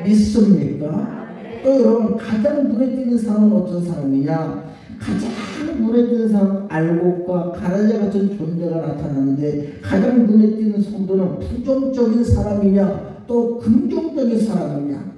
믿습니까? 또 여러분, 가장 눈에 띄는 사람은 어떤 사람이냐? 가장 눈에 띄는 사람은 알곡과 가라지 같은 존재가 나타나는데, 가장 눈에 띄는 성도는 부정적인 사람이냐 또 긍정적인 사람이냐?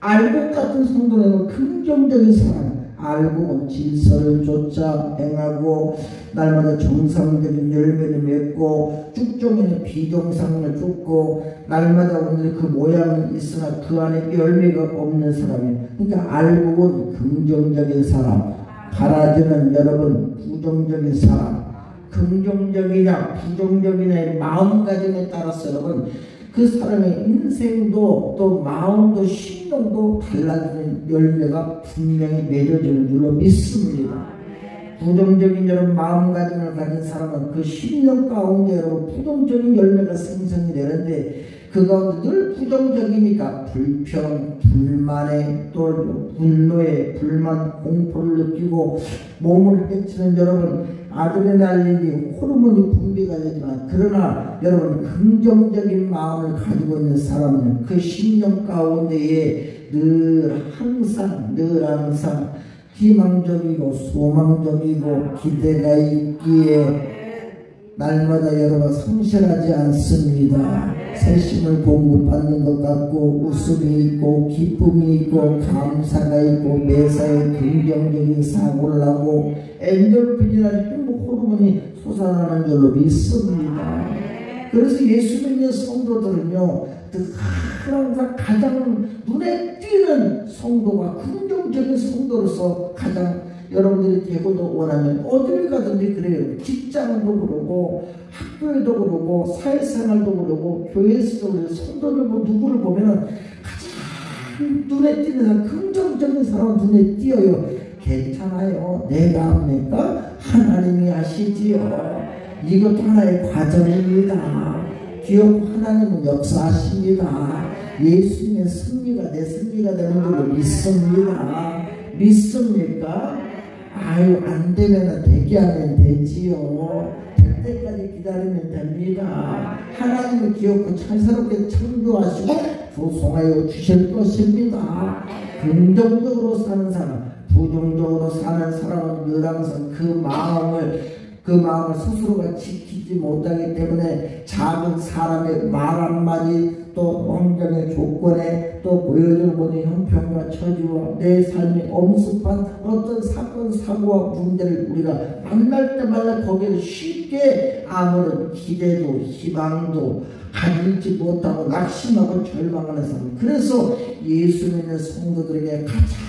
알곡 같은 성도는 긍정적인 사람. 알곡은 질서를 쫓아 행하고 날마다 정상적인 열매를 맺고, 쭉종이는 비정상을 쫓고 날마다 오늘 그 모양은 있으나 그 안에 열매가 없는 사람이에요. 그러니까 알곡은 긍정적인 사람, 가라지는 여러분 부정적인 사람. 긍정적이냐 부정적이냐의 마음가짐에 따라서 여러분 그 사람의 인생도 또 마음도 신령도 달라지는 열매가 분명히 맺어지는 줄로 믿습니다. 부정적인 여러분 마음가짐을 가진 사람은 그 신령 가운데 여러분 부정적인 열매가 생성이 되는데, 그 가운데 늘 부정적이니까 불평, 불만에 또 분노에 불만, 공포를 느끼고 몸을 해치는 여러분 아드레날린이 호르몬이 분비가 되지만, 그러나 여러분 긍정적인 마음을 가지고 있는 사람은 그 신령 가운데에 늘 항상 희망적이고 소망적이고 기대가 있기에 날마다 여러분 성실하지 않습니다. 새심을 공급받는 것 같고 웃음이 있고 기쁨이 있고 감사가 있고 매사에 긍정적인 사고를 하고 엔돌핀이라는 행복 호르몬이 솟아나는 줄로 믿습니다. 그래서 예수 믿는 성도들은요, 항상 가장 눈에 띄는 성도가 긍정적인 성도로서 가장 여러분들이 되고도 원하면 어딜 가든지 그래요. 직장도 그러고 학교에도 그러고 사회생활도 그러고 교회에서도 그래요. 성도들 뭐 누구를 보면 가장 눈에 띄는 사람, 긍정적인 사람은 눈에 띄어요. 괜찮아요. 내가 합니까? 하나님이 하시지요. 이것도 하나의 과정입니다. 기억 하나님은 역사하십니다. 예수님의 승리가 내 승리가 되는 걸로 믿습니다. 믿습니까? 아유, 안 되면 대기하면 되지요. 될 때까지 기다리면 됩니다. 하나님의 기억을 찬스럽게 창조하시고 조성하여 주실 것입니다. 긍정적으로 사는 사람, 부정적으로 사는 사람은 늘 항상 그 마음을 스스로가 지키지 못하기 때문에 작은 사람의 말 한마디 또 환경의 조건에 또 보여주는 모든 형편과 처지와 내 삶이 엄습한 어떤 사건 사고와 문제를 우리가 만날 때마다 거기에 쉽게 아무런 기대도 희망도 가질지 못하고 낙심하고 절망하는 사람. 그래서 예수 믿는 성도들에게 가장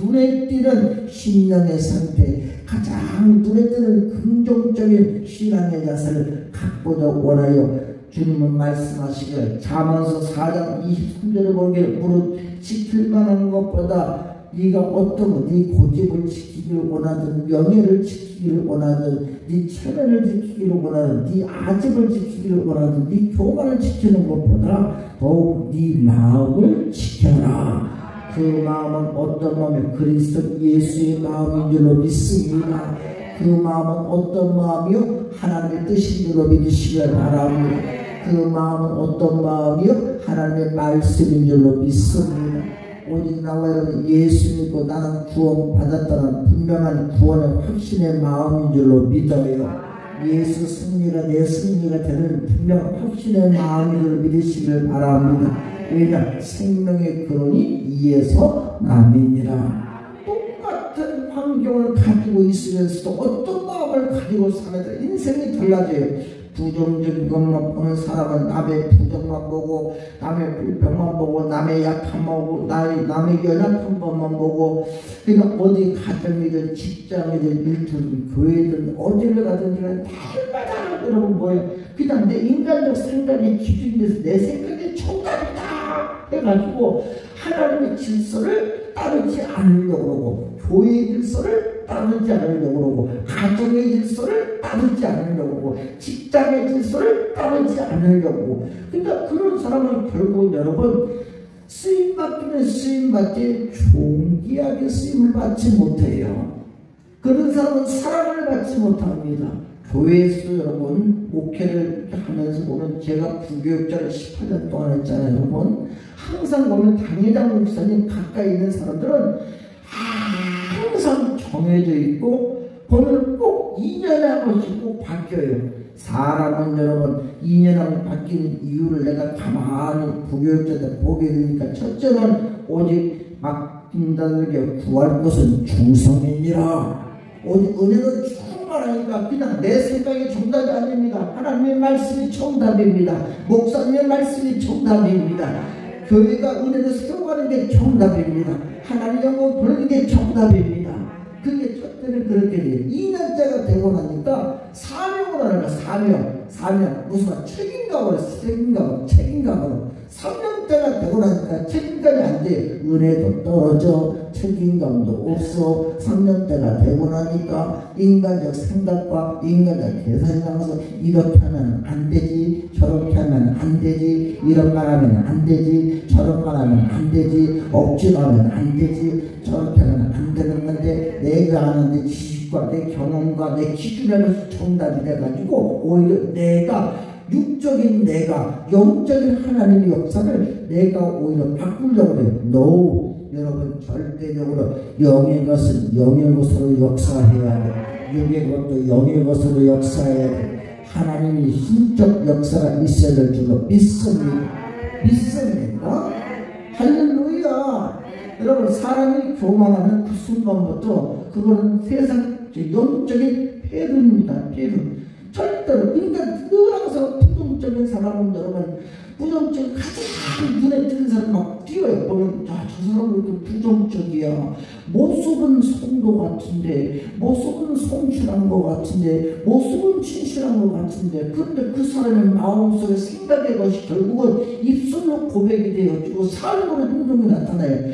눈에 띄는 신령의 상태, 가장 눈에 띄는 긍정적인 신앙의 자세를 갖고자 원하여 주님은 말씀하시길, 잠언서 4장 23절에 보기를 무릇 지킬 만한 것보다 네가 어떤 네 고집을 지키기를 원하든 명예를 지키기를 원하든 네 체면을 지키기를 원하든 네 아집을 지키기를 원하든 네 교만을 지키는 것보다 더욱 네 마음을 지켜라. 그 마음은 어떤 마음이 그리스도 예수의 마음인 줄로 믿습니다. 그 마음은 어떤 마음이요? 하나님의 뜻인 줄로 믿으시길 바랍니다. 그 마음은 어떤 마음이요? 하나님의 말씀인 줄로 믿습니다. 오직 나와 여러분 예수 믿고 나는 구원 받았다는 분명한 구원의 확신의 마음인 줄로 믿어요. 예수 승리가 내 승리가 되는 분명한 확신의 마음인 줄로 믿으시길 바랍니다. 왜냐? 생명의 근원이 이에서 남이니라. 똑같은 환경을 가지고 있으면서도 어떤 마음을 가지고 살아야 인생이 달라져요. 부정적인 것만 보는 사람은 남의 부정만 보고 남의 불평만 보고 남의 약함만 보고 남의 연약한 것만 보고, 그러니까 어디 가정이든 직장이든 일터든 교회든 어디를 가든지 날마다 여러분 뭐예요? 그냥 내 인간적 생각이 기준돼서 내 생각이 정답이다 해가지고 하나님의 질서를 따르지 않으려고 그러고 교회의 질서를 따르지 않으려고 그러고 가정의 질서를 따르지 않으려고 그러고 직장의 질서를 따르지 않으려고. 그러니까 그런 사람은 결국 여러분 쓰임받기는 쓰임받지 존귀하게 쓰임을 받지 못해요. 그런 사람은 사랑을 받지 못합니다. 교회에서 여러분 목회를 하면서 보면 제가 부교육자를 18년 동안 했잖아요. 여러분 항상 보면 당회장 목사님 가까이 있는 사람들은 항상 정해져 있고 보면 꼭 2년에 한 번씩 꼭 바뀌어요. 사람은 여러분 2년에 한 번 바뀌는 이유를 내가 가만히 부교육자들 보게 되니까, 첫째는 오직 바뀐다는 구할 것은 충성이니라. 오직 은혜는 충만하니까 그냥 내 생각이 정답이 아닙니다. 하나님의 말씀이 정답입니다. 목사님의 말씀이 정답입니다. 교회가 은혜를 세워가는 게 정답입니다. 하나님의 영광 보내는 게 정답입니다. 그게 첫째는 그렇게 돼요. 2년째가 되고 나니까 사명을 하는 거야. 사명. 무슨 말? 책임감으로. 3년째가 되고 나니까 책임감이 안 돼. 은혜도 떨어져. 책임감도 없어. 3년째가 되고 나니까 인간적 생각과 인간적 계산이 나와서 이렇게 하면 안 되지, 저렇게 하면 안 되지, 이런 말 하면 안 되지, 저런 말 하면 안 되지, 억지하면 안 되지, 저렇게 하면 안 되는 건데, 내가 아는 지식과 내 경험과 내 기준에서 정답이 돼가지고 오히려 내가 육적인 내가 영적인 하나님의 역사를 내가 오히려 바꾸려고 해요. No. 여러분 절대적으로 영의 것은 영의 것으로 역사해야 돼. 육의 것도 영의 것으로 역사해야 돼. 하나님이 신적 역사가 있어야 될 줄로 믿습니다. 할렐루야. 여러분 사람이 교만하는 그 순간부터 그거는 세상 영적인 폐륜입니다. 절대로. 그러니까 늘 항상 부정적인 사람은 여러분 부정적인 가장 눈에 띄는 사람 막 뛰어요. 보면 저 사람은 왜 이렇게 부정적이야. 모습은 성도 같은데, 모습은 성실한 것 같은데, 모습은 진실한 것 같은데, 그런데 그 사람의 마음속에 생각의 것이 결국은 입술로 고백이 되어지고 삶으로 행동이 나타나요.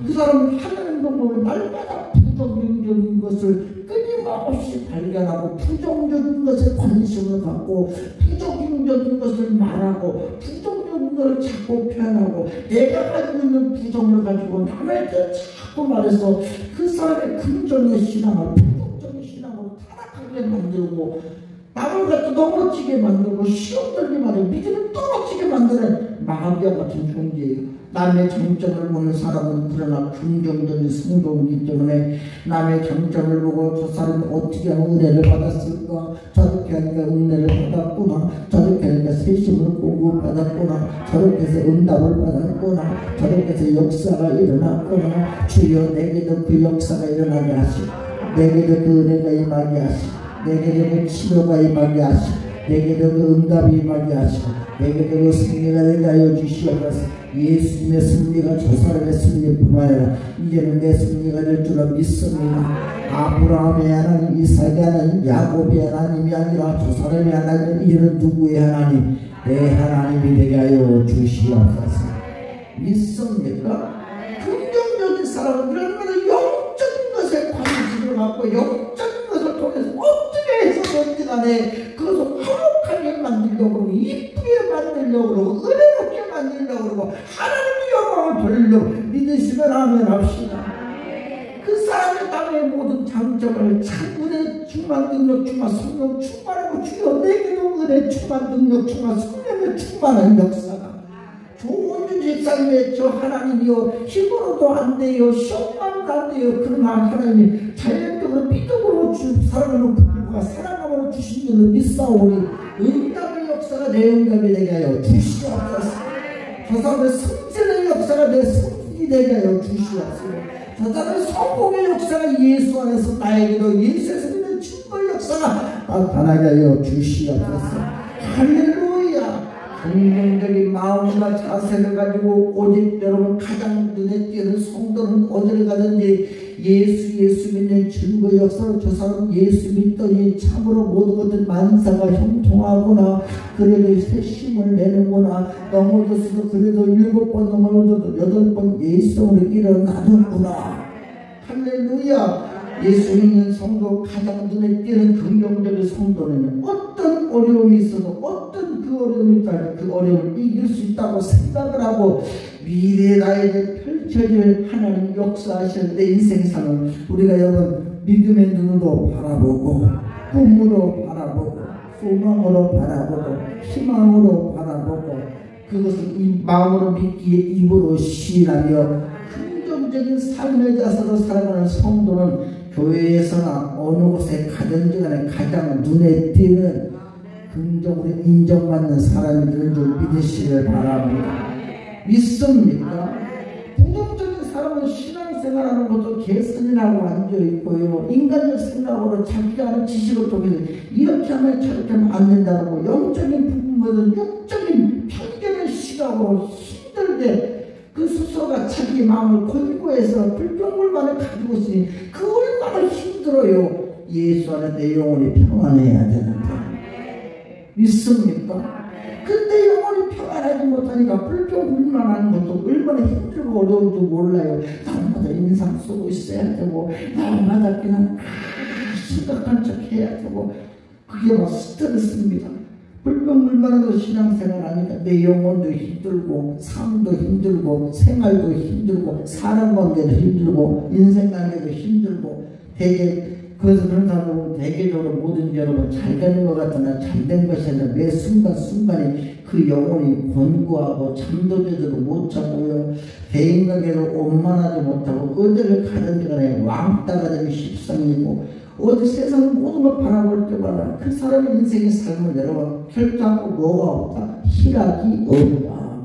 그 사람은 하는 행동 보면 날마다 부정적인 것을 끊임없이 발견하고 부정적인 것에 관심을 갖고 부정적인 것을 말하고 부정적인 것을 자꾸 표현하고 내가 가지고 있는 부정을 가지고 남에게 자꾸 말해서 그 사람의 긍정의 신앙을 부정적인 신앙으로 타락하게 만들고 남을 갖다 넘어지게 만들고 시험 들게 만들고 믿음을 떨어지게 만드는 마귀와 같은 존재예요. 남의 장점을 보는 사람은 그러나 긍정적인 성도이기 때문에 남의 장점을 보고 저 사람은 어떻게 하면 은혜를 받았을까, 저렇게 하니까 은혜를 받았구나, 저렇게 하니까 세심을 공급받았구나, 저렇게 해서 응답을 받았구나, 저렇게 해서 역사가 일어났구나. 주여 내게도 그 역사가 일어나게 하시고, 내게도 그 은혜가 임하게 하시고, 내게도 그 치료가 임하게 하시고, 내게도 그 응답이 임하게 하시고, 내게도 그 승리가 되게 하여 주시옵소서. 예수님의 승리가 저 사람의 승리뿐만 아니라 이제는 내 승리가 될 줄로 믿습니다. 아브라함의 하나님, 이삭의 하나님, 야곱의 하나님이 아니라 저 사람의 하나님, 이제는 누구의 하나님? 내 하나님이 되게 하여 주시옵소서. 믿습니까? 긍정적인 사람은 그러면 영적인 것에 관심을 갖고 영적인 것을 통해서 어떻게 해서든지 간에 그것을 화목하게 만들려고 그러고 이쁘게 만들려고 그러고 은혜롭게 만들려고 그러고 하나님의 영광을 돌리려고 믿으시면 아멘 합시다. 그 사람의 땅의 모든 장점을 참 은혜 충만 능력 충만 성령 충만하고 주여 내게도 은혜 충만 능력 충만 성령의 충만한 역사가 좋은 주집사님의 저 하나님이요 힘으로도 안 돼요 시험만도 안 돼요. 그러나 하나님이 자연적으로 믿음으로 사랑하는 그분과 사랑함으로 주신 줄을 믿사오니 응답의 역사가 내 응답이 되게 하여 주시옵소서. 저 사람의 성질의 역사가 내 성질이 되게 하여 주시옵소서. 저 사람의 성공의 역사가 예수 안에서 나에게도 예수에서 있는 증거의 역사가 나타나게 하여 주시옵소서. 할렐루야. 긍정적인 마음과 자세를 가지고 오직 여러분 가장 눈에 띄는 성도는 어디를 가든지 예수 믿는 증거의 역사로 저 사람 예수 믿더니 참으로 모든 것들 만사가 형통하구나. 그래도 세심을 내는구나. 넘어졌어도 그래도 7번 넘어져도 8번 예수로 일어나는구나. 할렐루야. 예수 믿는 성도 가장 눈에 띄는 긍정적인 성도는 어떤 어려움이 있어도 어떤 그 어려움이 있다면 그 어려움을 이길 수 있다고 생각을 하고 미래에 나에게 펼쳐질 하나님 역사하실 내 인생상을 우리가 여러분 믿음의 눈으로 바라보고 꿈으로 바라보고 소망으로 바라보고 희망으로 바라보고 그것을 이 마음으로 믿기에 입으로 시인하며 긍정적인 삶의 자세로 살아가는 성도는 교회에서나 어느 곳에 가든지 간에 가장 눈에 띄는 긍정으로 인정받는 사람이 되는 줄 믿으시길 바랍니다. 믿습니까? 부정적인 사람은 신앙생활하는 것도 개선이라고 앉아있고요, 인간적 생각으로 자기가 하는 지식을 통해서 이렇게 하면 저렇게 하면 안 된다고 영적인 부분보다 육적인 편견의 시각으로 힘들게 그 스스로가 자기 마음을 권고해서 불평불만을 가지고 있으니 그 얼마나 힘들어요. 예수 안에 내 영혼이 평안해야 되는데 믿습니까? 근데 영혼이 평안하지 못하니까 불평불만하는 것도 얼마나 힘들고 어려운지 몰라요. 날마다 인상 쓰고 있어야 되고 날마다 그냥 심각한 척 해야 되고 그게 막 스트레스입니다. 불평불만해도 신앙생활 하니까 내 영혼도 힘들고 삶도 힘들고 생활도 힘들고 사람관계도 힘들고 인생관계도 힘들고 되게 그래서 그런 사람은 대개적으로 뭐든지 여러분 잘 되는 것 같으나 잘 된 것이 아니라 매 순간순간에 그 영혼이 곤고하고 잠도 제대로 못 자고요, 대인관계를 원만하지 못하고 어디를 가든지 간에 왕따가 되기 십상이고 어디 세상 모든 걸 바라볼 때마다 그 사람의 인생의 삶을 여러분 결정하고 뭐가 없다, 희락이 없다.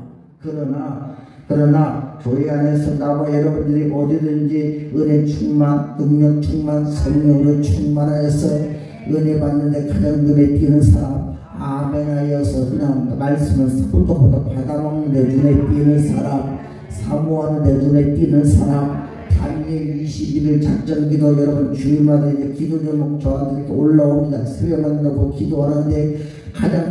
그러나 교회 안에서 나와 여러분들이 어디든지 은혜 충만, 능력 충만, 성령으로 충만하여서 은혜 받는데 가장 눈에 띄는 사람, 아멘하여서 그냥 말씀을 홀도보다 받아먹는데 눈에 띄는 사람, 사모하는데 눈에 띄는 사람, 단일 21일 작전기도 여러분 주일마다 이제 기도 제목 저한테 이렇게 올라옵니다. 새벽만 넣고 기도하는데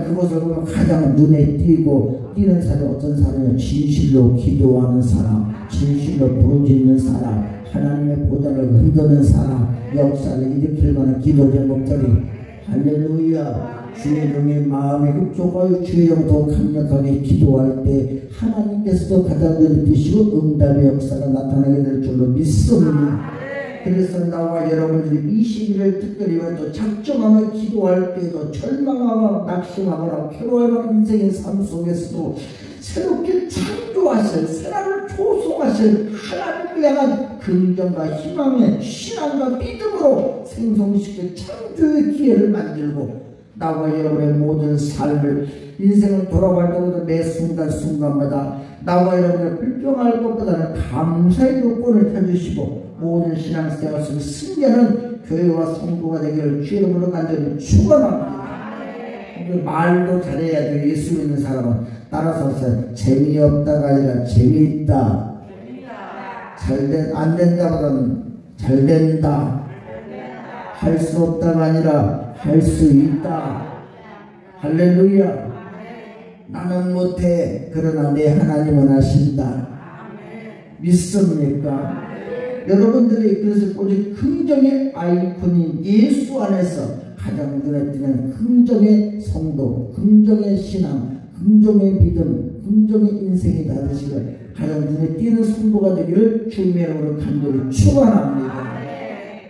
그것을 보면 가장 눈에 띄는 사람이 어떤 사람이냐, 진실로 기도하는 사람, 진실로 부르짖는 사람, 하나님의 보좌를 흔드는 사람, 역사를 일으킬 만한 기도 제목들이 할렐루야. 주의 영의 마음이 흡족하여 주의 영도 강력하게 기도할 때 하나님께서도 가장 눈에 띄시고 응답의 역사가 나타나게 될 줄로 믿습니다. 그래서 나와 여러분들이 21일 특별히 또 작정하며 기도할 때도 절망하거나 낙심하거나 괴로워하는 인생의 삶 속에서도 새롭게 창조하실, 새나를 조성하실 하나님을 향한 긍정과 희망의 신앙과 믿음으로 생성시킬 창조의 기회를 만들고 나와 여러분의 모든 삶을 인생을 돌아갈 때보다 매 순간순간마다 나와 여러분을 불평할 것보다는 감사의 요건을 펴주시고 모든 신앙생활 속에 승리하는 교회와 성도가 되기를 주의 이름으로 간절히 축원합니다. 말도 잘해야죠. 예수 믿는 사람은 따라서 재미없다가 아니라 재미있다. 안 된다보다는 잘 된다. 할 수 없다가 아니라 할 수 있다. 할렐루야. 나는 못해. 그러나 내 하나님은 하신다. 믿습니까? 여러분들이 그래서 오직 긍정의 아이콘인 예수 안에서 가장 눈에 띄는 긍정의 성도, 긍정의 신앙, 긍정의 믿음, 긍정의 인생이 다르시고 가장 눈에 띄는 성도가 되기를 주님의 이름으로 간절히 축원합니다.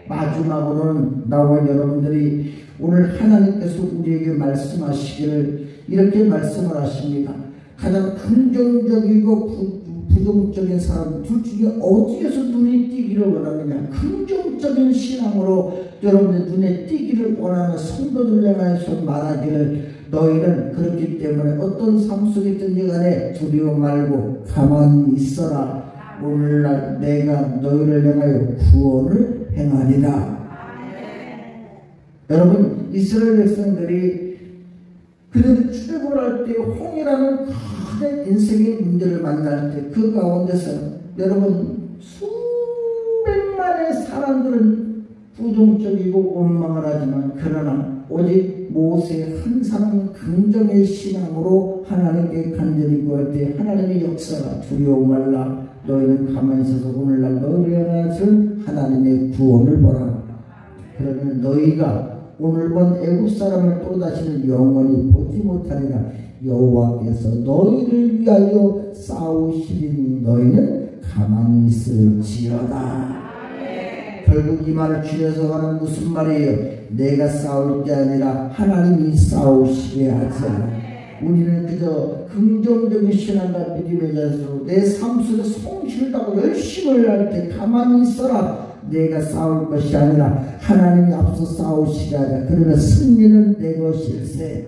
마지막으로는 나와 여러분들이 오늘 하나님께서 우리에게 말씀하시기를 이렇게 말씀을 하십니다. 가장 긍정적이고 부정적인 사람 둘 중에 어디에서 눈이 띄기를 원하느냐, 긍정적인 신앙으로 여러분의 눈에 띄기를 원하는 성도들 향해서 말하기를 너희는 그렇기 때문에 어떤 삶 속에 있든지 간에 두려워 말고 가만히 있어라. 오늘날 내가 너희를 향하여 구원을 행하리라. 여러분 이스라엘 백성들이 그들이 출애굽을 할 때 홍해라는 큰 인생의 문제를 만날 때 그 가운데서 여러분 수백만의 사람들은 부정적이고 원망을 하지만 그러나 오직 모세 한 사람은 긍정의 신앙으로 하나님께 간절히 구할 때 하나님의 역사가 두려워 말라. 너희는 가만히 있어서 오늘날 너희를 향하신 하나님의 구원을 보라. 그러면 너희가 오늘 본 애굽 사람을 또다시는 영원히 보지 못하리라. 여호와께서 너희를 위하여 싸우시리니 너희는 가만히 있을지어다. 결국 이 말을 줄여서 가는 무슨 말이에요? 내가 싸울 게 아니라 하나님이 싸우시게 하자. 우리는 그저 긍정적인 신앙과 믿음의 자세로 내 삶 속에 성실을 다하고 열심을 할 때 가만히 있어라. 내가 싸울 것이 아니라 하나님이 앞서 싸우시라. 그러면 승리는 내 것일세.